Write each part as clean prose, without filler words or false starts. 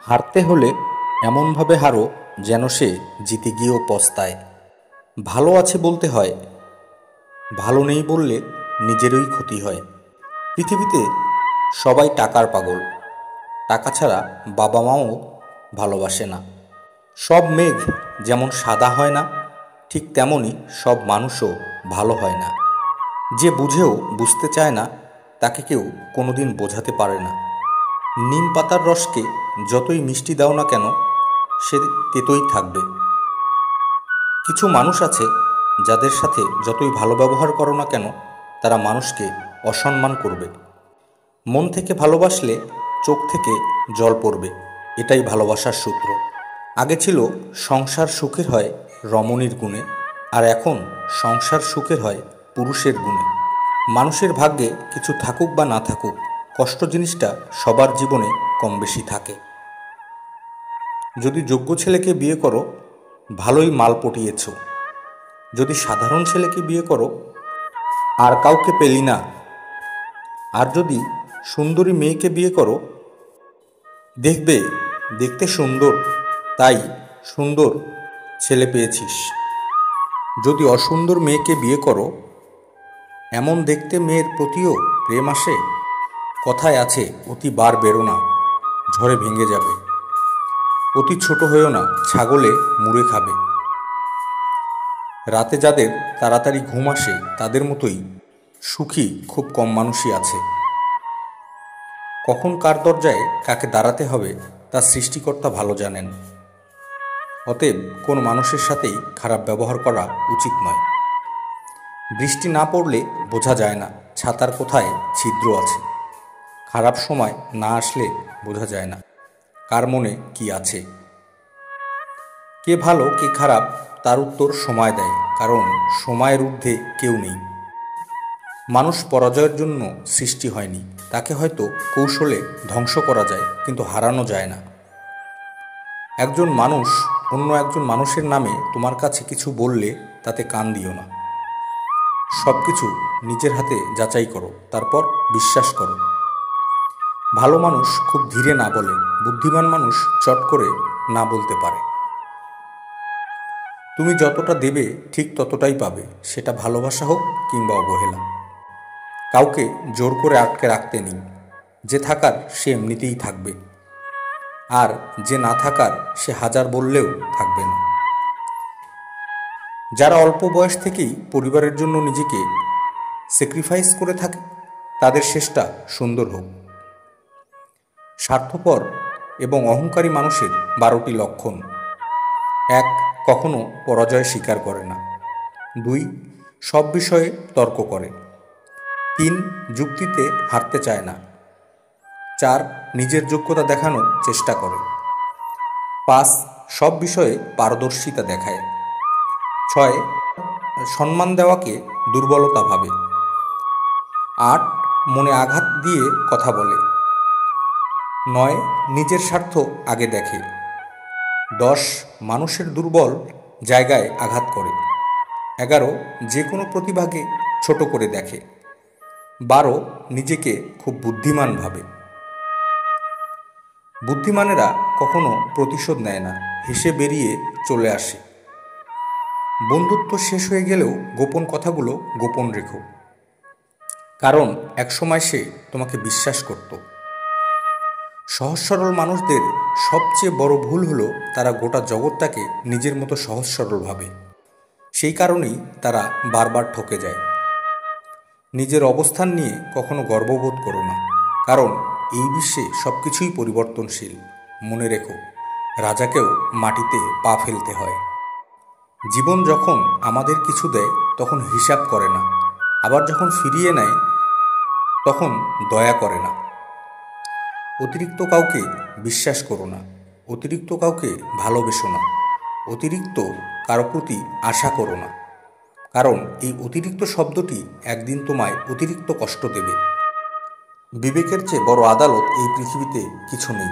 হারতে হলে এমনভাবে হারো যেন সে জিতে গিয়েও পস্তায়। ভালো আছে বলতে হয়, ভালো নেই বললে নিজেরই ক্ষতি হয়। পৃথিবীতে সবাই টাকার পাগল, টাকা ছাড়া বাবা মাও ভালোবাসে না। সব মেঘ যেমন সাদা হয় না, ঠিক তেমনই সব মানুষও ভালো হয় না। যে বুঝেও বুঝতে চায় না, তাকে কেউ কোনোদিন বোঝাতে পারে না। নিম পাতার রসকে যতই মিষ্টি দাও না কেন, সে তেতোই থাকবে। কিছু মানুষ আছে যাদের সাথে যতই ভালো ব্যবহার করো না কেন, তারা মানুষকে অসম্মান করবে। মন থেকে ভালোবাসলে চোখ থেকে জল পড়বে, এটাই ভালোবাসার সূত্র। আগে ছিল সংসার সুখের হয় রমণীর গুণে, আর এখন সংসার সুখের হয় পুরুষের গুণে। মানুষের ভাগ্যে কিছু থাকুক বা না থাকুক, কষ্ট জিনিসটা সবার জীবনে কম বেশি থাকে। যদি যোগ্য ছেলেকে বিয়ে করো, ভালোই মাল পটিয়েছ। যদি সাধারণ ছেলেকে বিয়ে করো, আর কাউকে পেলি না। আর যদি সুন্দরী মেয়েকে বিয়ে করো, দেখবে দেখতে সুন্দর, তাই সুন্দর ছেলে পেয়েছিস। যদি অসুন্দর মেয়েকে বিয়ে করো, এমন দেখতে মেয়ের প্রতিও প্রেম আসে। কথায় আছে, অতি বার বেরো না, ঝড়ে ভেঙে যাবে। অতি ছোট হয়েও না, ছাগলে মুড়ে খাবে। রাতে যাদের তাড়াতাড়ি ঘুম আসে, তাদের মতোই সুখী খুব কম মানুষই আছে। কখন কার দরজায় কাকে দাঁড়াতে হবে, তা সৃষ্টিকর্তা ভালো জানেন। অতএব কোন মানুষের সাথেই খারাপ ব্যবহার করা উচিত নয়। বৃষ্টি না পড়লে বোঝা যায় না ছাতার কোথায় ছিদ্র আছে। খারাপ সময় না আসলে বোঝা যায় না কার মনে কি আছে। কে ভালো কে খারাপ তার উত্তর সময় দেয়, কারণ সময়ের ঊর্ধ্বে কেউ নেই। মানুষ পরাজয়ের জন্য সৃষ্টি হয়নি, তাকে হয়তো কৌশলে ধ্বংস করা যায়, কিন্তু হারানো যায় না। একজন মানুষ অন্য একজন মানুষের নামে তোমার কাছে কিছু বললে তাতে কান দিও না। সব কিছু নিজের হাতে যাচাই করো, তারপর বিশ্বাস করো। ভালো মানুষ খুব ধীরে না বলে, বুদ্ধিমান মানুষ চট করে না বলতে পারে। তুমি যতটা দেবে ঠিক ততটাই পাবে, সেটা ভালোবাসা হোক কিংবা অবহেলা। কাউকে জোর করে আটকে রাখতে নেই, যে থাকার সে এমনিতেই থাকবে, আর যে না থাকার সে হাজার বললেও থাকবে না। যারা অল্প বয়স থেকেই পরিবারের জন্য নিজেকে স্যাক্রিফাইস করে থাকে, তাদের শেষটা সুন্দর হোক। স্বার্থপর এবং অহংকারী মানুষের 12টি লক্ষণ: 1. কখনো পরাজয় স্বীকার করে না। 2. সব বিষয়ে তর্ক করে। 3. যুক্তিতে হারতে চায় না। 4. নিজের যোগ্যতা দেখানোর চেষ্টা করে। 5. সব বিষয়ে পারদর্শিতা দেখায়। 6. সম্মান দেওয়াকে দুর্বলতা ভাবে। 8. মনে আঘাত দিয়ে কথা বলে। 9. নিজের স্বার্থ আগে দেখে। 10. মানুষের দুর্বল জায়গায় আঘাত করে। 11. যে কোনো প্রতিভাকে ছোট করে দেখে। 12. নিজেকে খুব বুদ্ধিমান ভাবে। বুদ্ধিমানেরা কখনো প্রতিশোধ নেয় না, হেসে বেরিয়ে চলে আসে। বন্ধুত্ব শেষ হয়ে গেলেও গোপন কথাগুলো গোপন রেখো, কারণ একসময় সে তোমাকে বিশ্বাস করত। সহজ সরল মানুষদের সবচেয়ে বড় ভুল হলো তারা গোটা জগৎটাকে নিজের মতো সহজ সরল ভাবে। সেই কারণেই তারা বারবার ঠকে যায়। নিজের অবস্থান নিয়ে কখনো গর্ববোধ করো না, কারণ এই বিশ্বে সব কিছুই পরিবর্তনশীল। মনে রেখো, রাজাকেও মাটিতে পা ফেলতে হয়। জীবন যখন আমাদের কিছু দেয় তখন হিসাব করে না, আবার যখন ফিরিয়ে নেয় তখন দয়া করে না। অতিরিক্ত কাউকে বিশ্বাস করো না, অতিরিক্ত কাউকে ভালোবেসো না, অতিরিক্ত কারো প্রতি আশা করো না, কারণ এই অতিরিক্ত শব্দটি একদিন তোমায় অতিরিক্ত কষ্ট দেবে। বিবেকের চেয়ে বড় আদালত এই পৃথিবীতে কিছু নেই।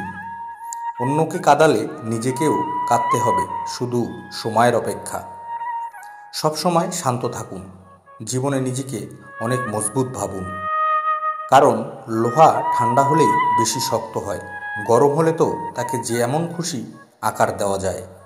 অন্যকে কাঁদালে নিজেকেও কাঁদতে হবে, শুধু সময়ের অপেক্ষা। সবসময় শান্ত থাকুন, জীবনে নিজেকে অনেক মজবুত ভাবুন, কারণ লোহা ঠান্ডা হলেই বেশি শক্ত হয়, গরম হলে তো তাকে যেমন খুশি আকার দেওয়া যায়।